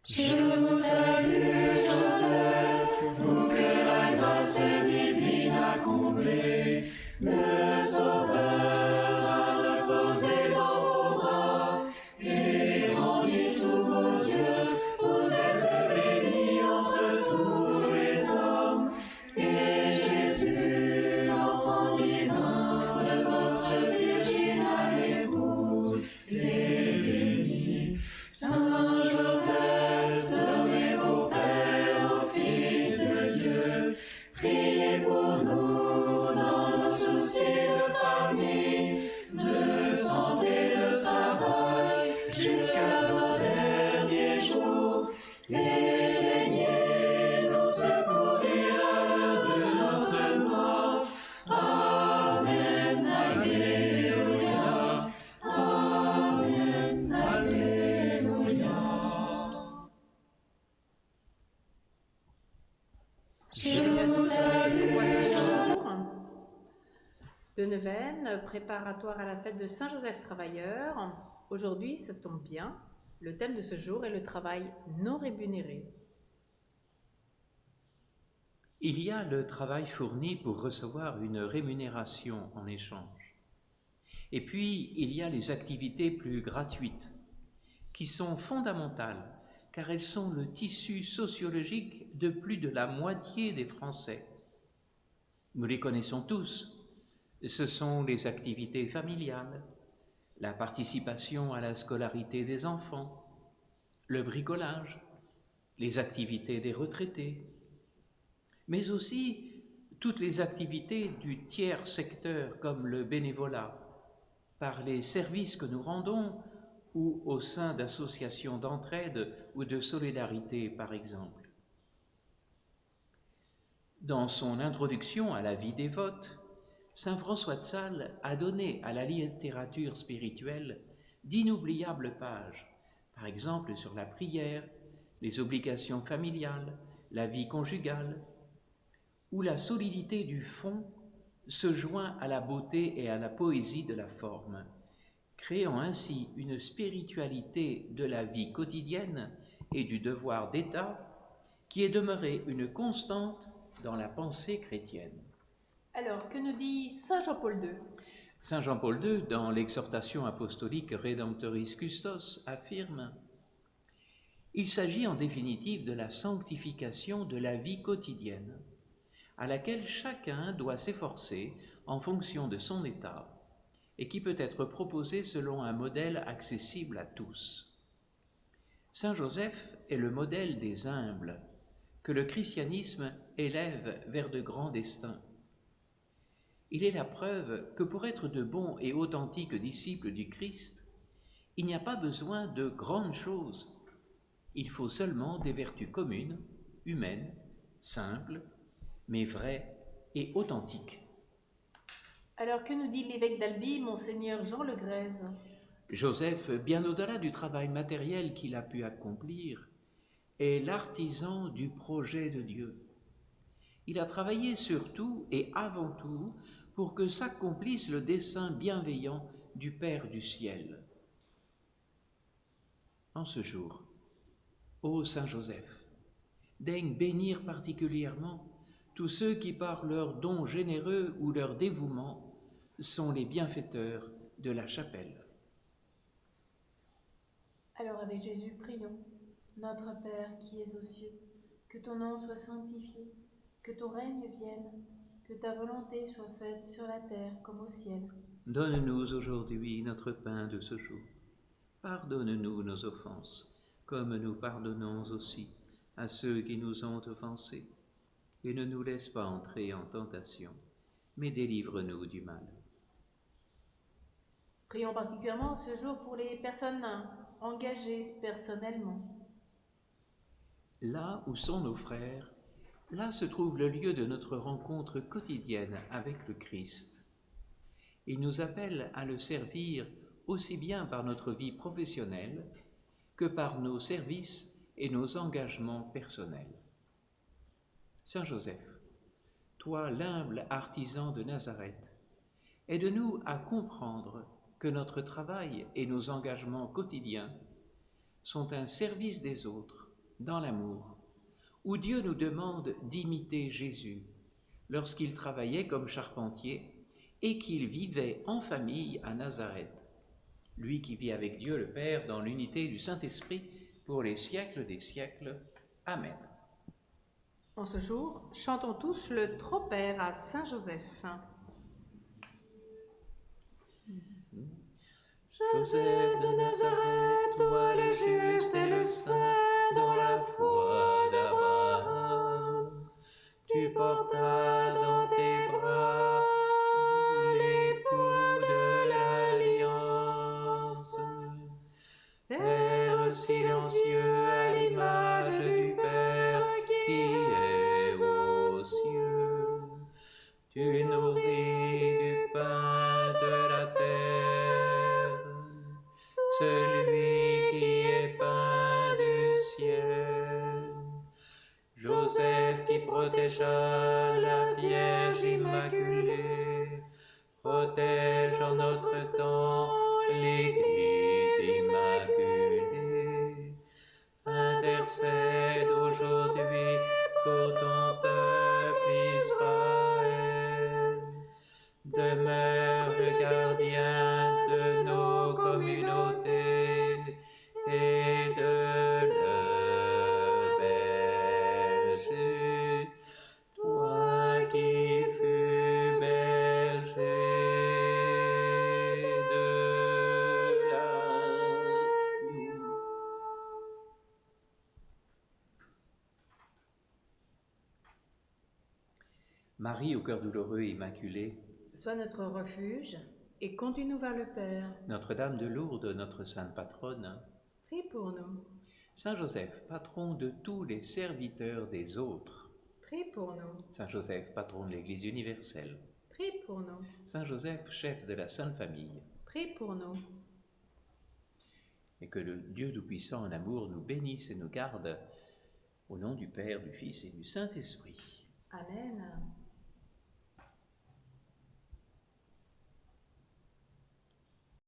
Je vous salue, Joseph, vous que la grâce divine a comblé. Le Sauveur a reposé dans vos bras et grandi sous vos yeux. Vous êtes bénie entre tous les hommes. Et Jésus, l'enfant divin de votre virginale épouse, est béni. Saint Joseph, donnez vos pères au Fils de Dieu. Priez pour nous dans nos soucis de famille, de santé, de travail, jusqu'à nos derniers jours. Et daignez nous secourir à l'heure de notre mort. Amen, Alléluia. Amen, Alléluia. Je vous salue, Joseph. De neuvaine, préparatoire à la fête de Saint-Joseph Travailleur. Aujourd'hui, ça tombe bien, le thème de ce jour est le travail non rémunéré. Il y a le travail fourni pour recevoir une rémunération en échange. Et puis, il y a les activités plus gratuites, qui sont fondamentales, car elles sont le tissu sociologique de plus de la moitié des Français. Nous les connaissons tous. Ce sont les activités familiales, la participation à la scolarité des enfants, le bricolage, les activités des retraités, mais aussi toutes les activités du tiers secteur comme le bénévolat, par les services que nous rendons ou au sein d'associations d'entraide ou de solidarité par exemple. Dans son introduction à la vie dévote, Saint François de Sales a donné à la littérature spirituelle d'inoubliables pages, par exemple sur la prière, les obligations familiales, la vie conjugale, où la solidité du fond se joint à la beauté et à la poésie de la forme, créant ainsi une spiritualité de la vie quotidienne et du devoir d'État qui est demeurée une constante dans la pensée chrétienne. Alors, que nous dit Saint Jean-Paul II? Saint Jean-Paul II, dans l'exhortation apostolique Redemptoris Custos, affirme « Il s'agit en définitive de la sanctification de la vie quotidienne, à laquelle chacun doit s'efforcer en fonction de son état et qui peut être proposée selon un modèle accessible à tous. Saint Joseph est le modèle des humbles que le christianisme élève vers de grands destins. Il est la preuve que pour être de bons et authentiques disciples du Christ, il n'y a pas besoin de grandes choses. Il faut seulement des vertus communes, humaines, simples, mais vraies et authentiques. Alors, que nous dit l'évêque d'Albi, Monseigneur Jean Le Grèze? Joseph, bien au-delà du travail matériel qu'il a pu accomplir, est l'artisan du projet de Dieu. Il a travaillé surtout et avant tout pour que s'accomplisse le dessein bienveillant du Père du ciel. En ce jour, ô Saint Joseph, daigne bénir particulièrement tous ceux qui par leurs dons généreux ou leur dévouement sont les bienfaiteurs de la chapelle. Alors avec Jésus, prions. Notre Père qui es aux cieux, que ton nom soit sanctifié, que ton règne vienne, que ta volonté soit faite sur la terre comme au ciel. Donne-nous aujourd'hui notre pain de ce jour. Pardonne-nous nos offenses, comme nous pardonnons aussi à ceux qui nous ont offensés. Et ne nous laisse pas entrer en tentation, mais délivre-nous du mal. Prions particulièrement ce jour pour les personnes engagées personnellement. Là où sont nos frères, là se trouve le lieu de notre rencontre quotidienne avec le Christ. Il nous appelle à le servir aussi bien par notre vie professionnelle que par nos services et nos engagements personnels. Saint Joseph, toi l'humble artisan de Nazareth, aide-nous à comprendre que notre travail et nos engagements quotidiens sont un service des autres dans l'amour, où Dieu nous demande d'imiter Jésus lorsqu'il travaillait comme charpentier et qu'il vivait en famille à Nazareth, lui qui vit avec Dieu le Père dans l'unité du Saint-Esprit pour les siècles des siècles. Amen. En ce jour, chantons tous le Trop-Père à Saint Joseph. Joseph de Nazareth, toi le juste et le saint, dans la foi d'Abraham, tu portas dans tes bras l'époux de l'alliance. Père silencieux à l'image du Père qui est aux cieux, tu nourris du pain de la terre celui qui est pain du ciel. Joseph qui protégea la Vierge Immaculée, protège en notre temps l'Église Immaculée. Intercède aujourd'hui pour ton peuple Israël. Demeure le gardien de nos communautés et de leur berger, toi qui fus berger de l'agneau. Marie au cœur douloureux et immaculé, Sois notre refuge et conduis-nous vers le Père. Notre-Dame de Lourdes, notre sainte patronne, Prie pour nous. Saint Joseph, patron de tous les serviteurs des autres, Prie pour nous. Saint Joseph, patron de l'Église universelle, Prie pour nous. Saint Joseph, chef de la Sainte Famille, Prie pour nous. et que le Dieu Tout-Puissant en amour nous bénisse et nous garde, au nom du Père, du Fils et du Saint-Esprit. Amen.